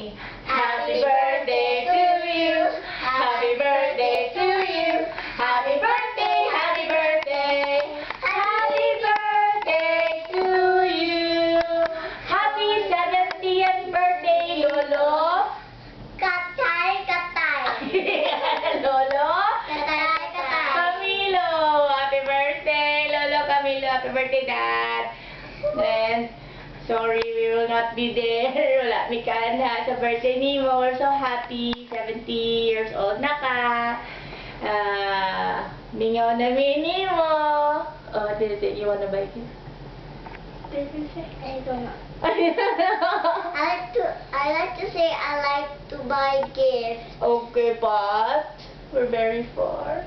sing. Happy birthday to you. Happy birthday to you. Happy birthday, happy birthday. Happy birthday to you. Happy 70th birthday, Lolo. Katay, katay. Lolo. Katay, katay. Camilo, happy birthday, Lolo Camilo, happy birthday, Dad. Then, sorry, we will not be there. Wala mi kana sa birthday ni mo. We're so happy. 70 years old na ka. Mingaw na mini mo. Oh, did you wanna buy gift? I don't know. I like to say I like to buy gifts. Okay, but we're very far.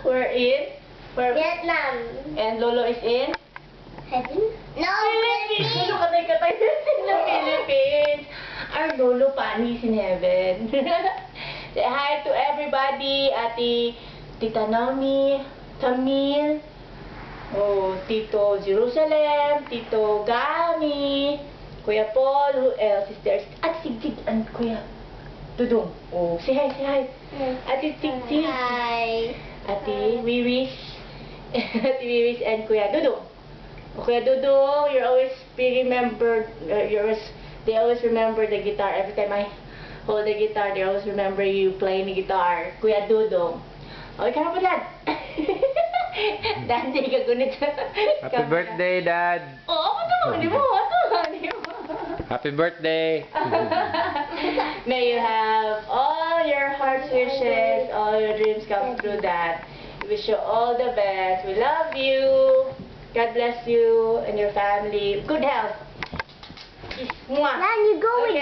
We're in? Vietnam. And Lolo is in? Heaven? No, Philippines! Philippines. Lolo, katay-katay sa Philippines. Our Lolo Pani is in heaven. Say hi to everybody. Tita Nami, Tamil, Tito Jerusalem, Tito Gami, Kuya Paul, who else is there? At Sigdig and Kuya Dudong. Oh, say hi, say hi. Ate Sigdig. Hi. Ate Wiwis. Ate Wiwis and Kuya Dudong. Kuya Dudong, you're always be remembered. They always remember the guitar. Every time I hold the guitar, they always remember you playing the guitar. Kuya Dudong. Okay, ka po, Dad. Dad, hindi ka gunit. Happy birthday, Dad! Oo, ako di mo. Happy birthday! May you have all your heart's wishes, all your dreams come true, Dad. We wish you all the best. We love you. God bless you and your family. Good health. Kiss. Mwah. Nan, you go with